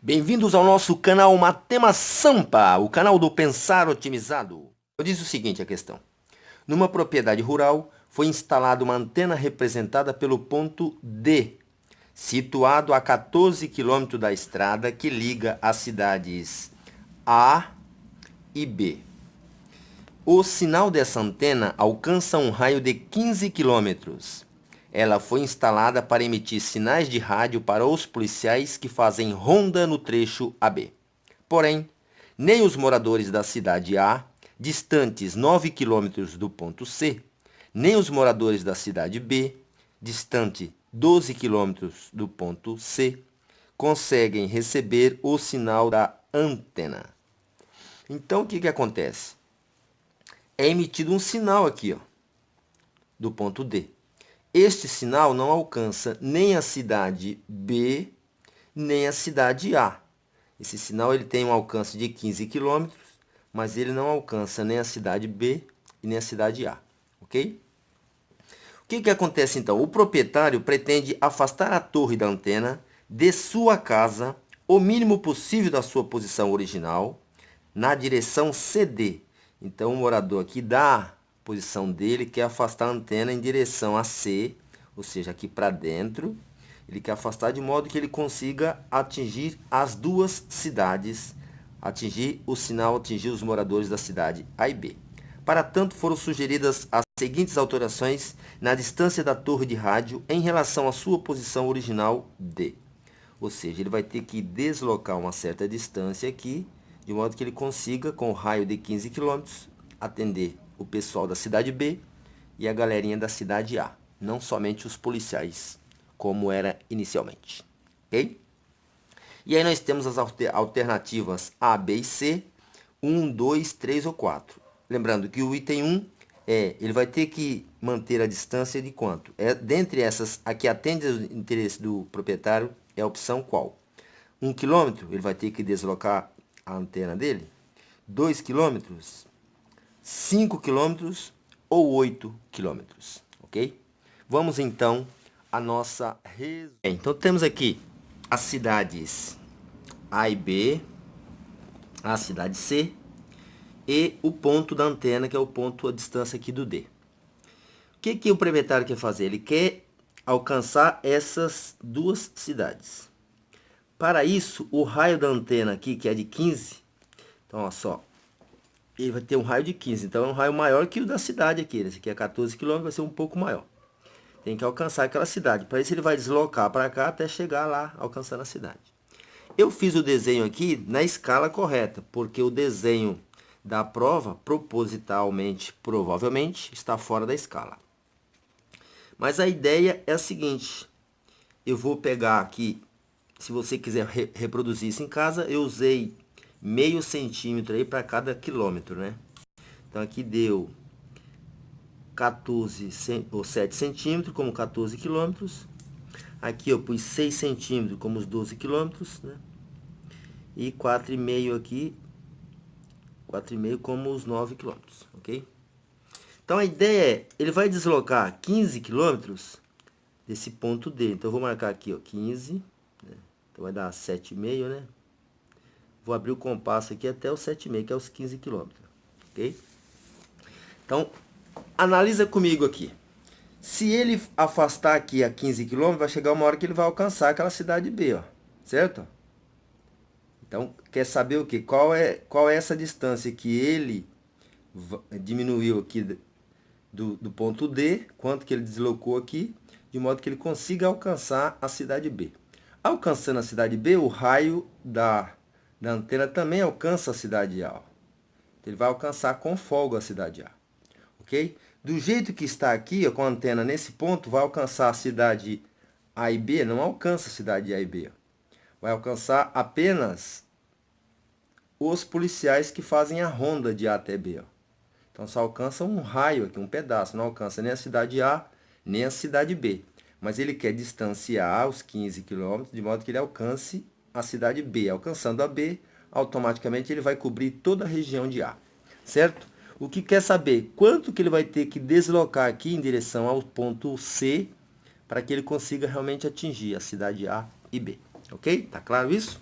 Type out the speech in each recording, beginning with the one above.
Bem-vindos ao nosso canal Matema Sampa, o canal do Pensar Otimizado. Eu disse o seguinte a questão. Numa propriedade rural, foi instalada uma antena representada pelo ponto D, situado a 14 km da estrada que liga as cidades A e B. O sinal dessa antena alcança um raio de 15 km. Ela foi instalada para emitir sinais de rádio para os policiais que fazem ronda no trecho AB. Porém, nem os moradores da cidade A, distantes 9 km do ponto C, nem os moradores da cidade B, distante 12 km do ponto C, conseguem receber o sinal da antena. Então, o que acontece? É emitido um sinal aqui, ó, do ponto D. Este sinal não alcança nem a cidade B, nem a cidade A. Esse sinal ele tem um alcance de 15 km, mas ele não alcança nem a cidade B e nem a cidade A, ok? O que acontece então? O proprietário pretende afastar a torre da antena de sua casa o mínimo possível da sua posição original, na direção CD. Então o morador aqui da posição dele quer afastar a antena em direção a C, ou seja, aqui para dentro. Ele quer afastar de modo que ele consiga atingir as duas cidades, atingir o sinal, atingir os moradores da cidade A e B. Para tanto, foram sugeridas as seguintes alterações na distância da torre de rádio em relação à sua posição original D. Ou seja, ele vai ter que deslocar uma certa distância aqui, de modo que ele consiga, com o raio de 15 km, atender o pessoal da cidade B e a galerinha da cidade A, não somente os policiais, como era inicialmente. Ok? E aí nós temos as alternativas A, B e C, 1, 2, 3 ou 4. Lembrando que o item 1 ele vai ter que manter a distância de quanto? Dentre essas, a que atende ao interesse do proprietário é a opção qual? 1 km, ele vai ter que deslocar a antena dele. 2 km, 5 km ou 8 km, ok? Vamos então à nossa resolução. Então temos aqui as cidades A e B, a cidade C e o ponto da antena, que é o ponto, a distância aqui do D. O que o proprietário quer fazer? Ele quer alcançar essas duas cidades. Para isso, o raio da antena aqui, que é de 15, então olha só, ele vai ter um raio de 15, então é um raio maior que o da cidade aqui. Esse aqui é 14 km, vai ser um pouco maior. Tem que alcançar aquela cidade. Para isso ele vai deslocar para cá até chegar lá, alcançando a cidade. Eu fiz o desenho aqui na escala correta, porque o desenho da prova, propositalmente, provavelmente, está fora da escala. Mas a ideia é a seguinte. Eu vou pegar aqui, se você quiser reproduzir isso em casa, eu usei meio centímetro aí para cada quilômetro, né? Então aqui deu 14 ou 7 centímetros, como 14 quilômetros. Aqui eu pus 6 centímetros, como os 12 quilômetros, né? E 4,5 aqui, 4,5 como os 9 quilômetros, ok? Então a ideia é, ele vai deslocar 15 quilômetros desse ponto D. Então eu vou marcar aqui, ó, 15, né? Então vai dar 7,5, né? Vou abrir o compasso aqui até os 7,5, que é os 15 quilômetros, ok? Então, analisa comigo aqui. Se ele afastar aqui a 15 km, vai chegar uma hora que ele vai alcançar aquela cidade B, ó, certo? Então, quer saber o que? Qual é essa distância que ele diminuiu aqui do ponto D, quanto que ele deslocou aqui, de modo que ele consiga alcançar a cidade B. Alcançando a cidade B, o raio da antena também alcança a cidade A. Ele vai alcançar com folga a cidade A, ok? Do jeito que está aqui, ó, com a antena nesse ponto, vai alcançar a cidade A e B, não alcança a cidade A e B. Vai alcançar apenas os policiais que fazem a ronda de A até B. Ó. Então só alcança um raio aqui, um pedaço, não alcança nem a cidade A, nem a cidade B. Mas ele quer distanciar os 15 km, de modo que ele alcance a cidade B. Alcançando a B, automaticamente ele vai cobrir toda a região de A, certo? O que quer saber? Quanto que ele vai ter que deslocar aqui em direção ao ponto C para que ele consiga realmente atingir a cidade A e B, ok? Tá claro isso?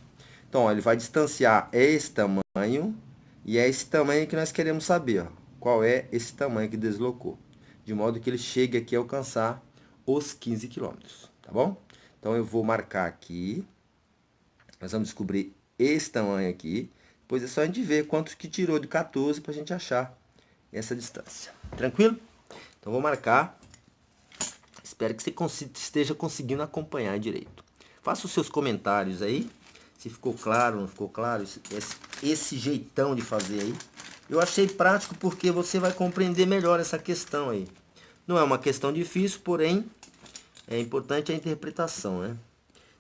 Então, ó, ele vai distanciar esse tamanho e é esse tamanho que nós queremos saber, ó. Qual é esse tamanho que deslocou? De modo que ele chegue aqui a alcançar os 15 quilômetros, tá bom? Então, eu vou marcar aqui. Nós vamos descobrir esse tamanho aqui. Depois é só a gente ver quanto que tirou de 14 para a gente achar essa distância. Tranquilo? Então, vou marcar. Espero que você esteja conseguindo acompanhar direito. Faça os seus comentários aí. Se ficou claro, não ficou claro. Esse jeitão de fazer aí. Eu achei prático porque você vai compreender melhor essa questão aí. Não é uma questão difícil, porém, é importante a interpretação, né?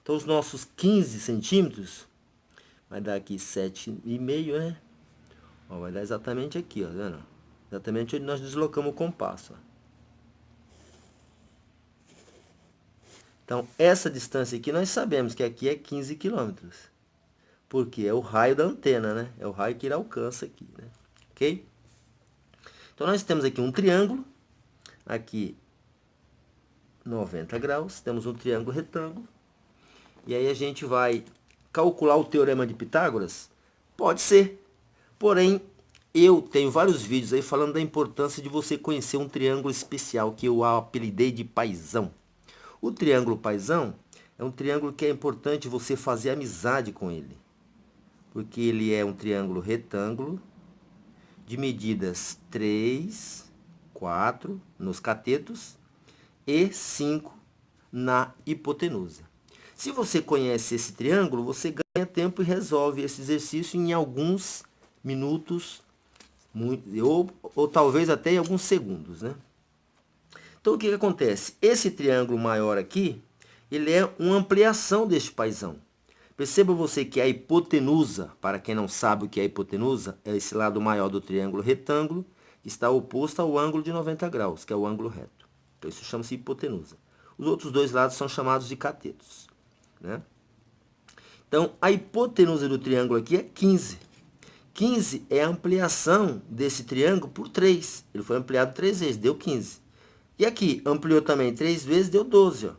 Então, os nossos 15 centímetros, vai dar aqui 7,5, né? Ó, vai dar exatamente aqui, ó, tá vendo? Exatamente onde nós deslocamos o compasso, ó. Então, essa distância aqui, nós sabemos que aqui é 15 quilômetros. Porque é o raio da antena, né? É o raio que ele alcança aqui, né? Ok? Então, nós temos aqui um triângulo. Aqui, 90 graus. Temos um triângulo retângulo. E aí a gente vai calcular o teorema de Pitágoras? Pode ser. Porém, eu tenho vários vídeos aí falando da importância de você conhecer um triângulo especial que eu apelidei de paizão. O triângulo paizão é um triângulo que é importante você fazer amizade com ele. Porque ele é um triângulo retângulo de medidas 3, 4 nos catetos e 5 na hipotenusa. Se você conhece esse triângulo, você ganha tempo e resolve esse exercício em alguns minutos, ou talvez até em alguns segundos, né? Então, o que acontece? Esse triângulo maior aqui, ele é uma ampliação deste paizão. Perceba você que a hipotenusa, para quem não sabe o que é a hipotenusa, é esse lado maior do triângulo retângulo, que está oposto ao ângulo de 90 graus, que é o ângulo reto. Então, isso chama-se hipotenusa. Os outros dois lados são chamados de catetos, né? Então, a hipotenusa do triângulo aqui é 15. 15 é a ampliação desse triângulo por 3. Ele foi ampliado 3 vezes, deu 15. E aqui, ampliou também 3 vezes, deu 12, ó.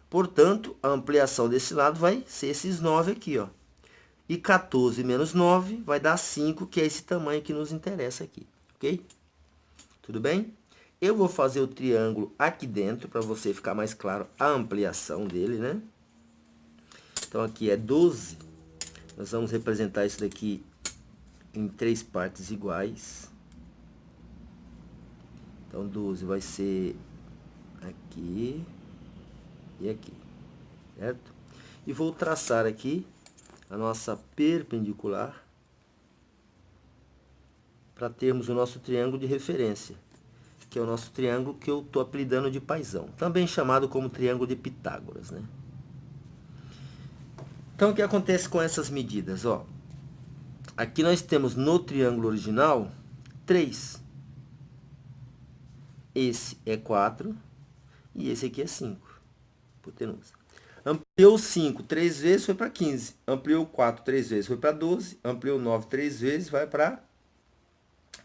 Portanto, a ampliação desse lado vai ser esses 9 aqui, ó. E 14 menos 9 vai dar 5, que é esse tamanho que nos interessa aqui, ok? Tudo bem? Eu vou fazer o triângulo aqui dentro, para você ficar mais claro a ampliação dele, né? Então, aqui é 12. Nós vamos representar isso daqui em 3 partes iguais. Então, 12 vai ser aqui e aqui, certo? E vou traçar aqui a nossa perpendicular para termos o nosso triângulo de referência, que é o nosso triângulo que eu estou apelidando de paizão, também chamado como triângulo de Pitágoras, né? Então, o que acontece com essas medidas? Ó, aqui nós temos no triângulo original 3. Esse é 4 e esse aqui é 5. Hipotenusa. Ampliou 5 3 vezes, foi para 15. Ampliou 4 3 vezes, foi para 12. Ampliou 9 3 vezes, vai para...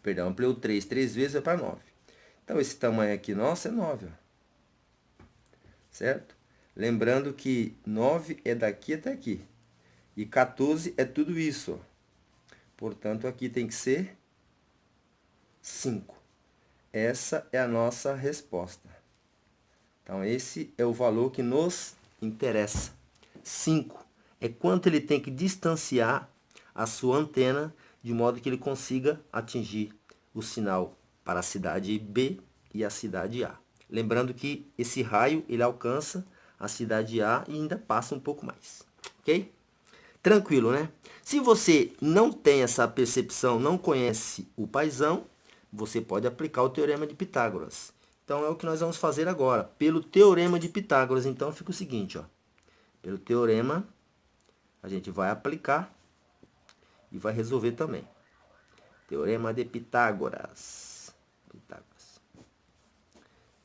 Perdão, ampliou 3 3 vezes, vai para 9. Então, esse tamanho aqui nosso é 9, ó. Certo? Lembrando que 9 é daqui até aqui. E 14 é tudo isso, ó. Portanto, aqui tem que ser 5. Essa é a nossa resposta. Então, esse é o valor que nos interessa. 5 é quanto ele tem que distanciar a sua antena, de modo que ele consiga atingir o sinal para a cidade B e a cidade A. Lembrando que esse raio, ele alcança a cidade A e ainda passa um pouco mais. Ok? Tranquilo, né? Se você não tem essa percepção, não conhece o paizão, você pode aplicar o teorema de Pitágoras. Então, é o que nós vamos fazer agora. Pelo teorema de Pitágoras, então, fica o seguinte, ó. Pelo teorema, a gente vai aplicar e vai resolver também. Teorema de Pitágoras.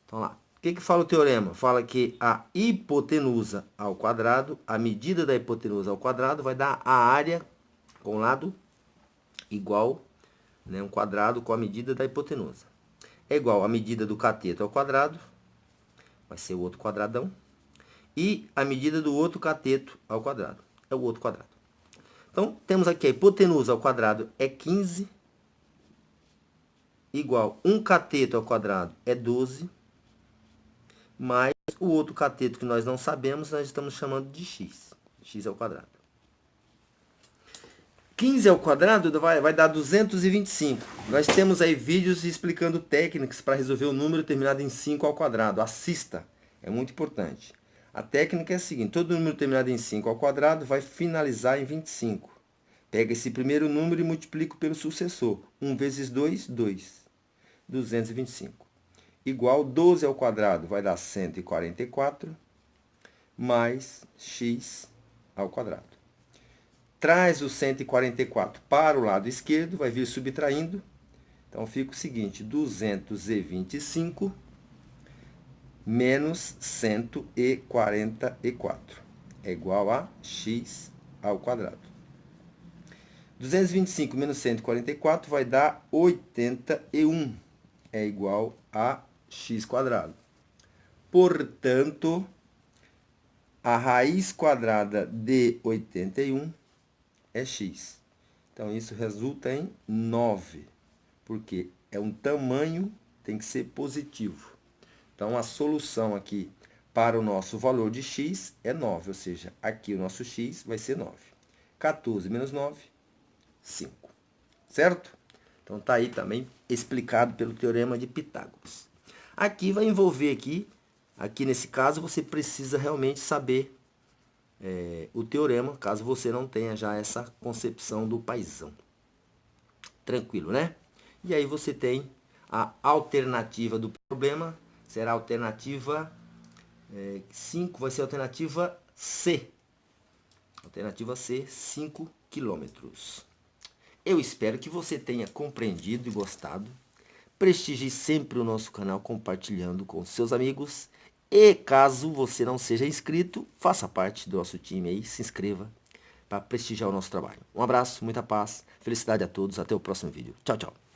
Então, lá. O que fala o teorema? Fala que a hipotenusa ao quadrado, a medida da hipotenusa ao quadrado, vai dar a área com lado igual, né, um quadrado com a medida da hipotenusa. É igual a medida do cateto ao quadrado, vai ser o outro quadradão, e a medida do outro cateto ao quadrado, é o outro quadrado. Então, temos aqui a hipotenusa ao quadrado é 15, igual 1 cateto ao quadrado é 12, mais o outro cateto que nós não sabemos, nós estamos chamando de x, x ao quadrado. 15 ao quadrado vai dar 225. Nós temos aí vídeos explicando técnicas para resolver o número terminado em 5 ao quadrado. Assista, é muito importante. A técnica é a seguinte, todo número terminado em 5 ao quadrado vai finalizar em 25. Pega esse primeiro número e multiplica pelo sucessor. 1 vezes 2, 2. 225. Igual 12 ao quadrado vai dar 144, mais x ao quadrado. Traz o 144 para o lado esquerdo, vai vir subtraindo. Então, fica o seguinte, 225 menos 144 é igual a x ao quadrado. 225 menos 144 vai dar 81, é igual a x quadrado. Portanto, a raiz quadrada de 81 é x. Então, isso resulta em 9, porque é um tamanho, tem que ser positivo. Então, a solução aqui para o nosso valor de x é 9, ou seja, aqui o nosso x vai ser 9. 14 menos 9, 5. Certo? Então, tá aí também explicado pelo Teorema de Pitágoras. Aqui vai envolver aqui nesse caso, você precisa realmente saber o teorema, caso você não tenha já essa concepção do paizão. Tranquilo, né? E aí você tem a alternativa do problema, será a alternativa 5, vai ser a alternativa C. Alternativa C, 5 quilômetros. Eu espero que você tenha compreendido e gostado. Prestigie sempre o nosso canal compartilhando com seus amigos. E caso você não seja inscrito, faça parte do nosso time aí, se inscreva para prestigiar o nosso trabalho. Um abraço, muita paz, felicidade a todos, até o próximo vídeo. Tchau, tchau.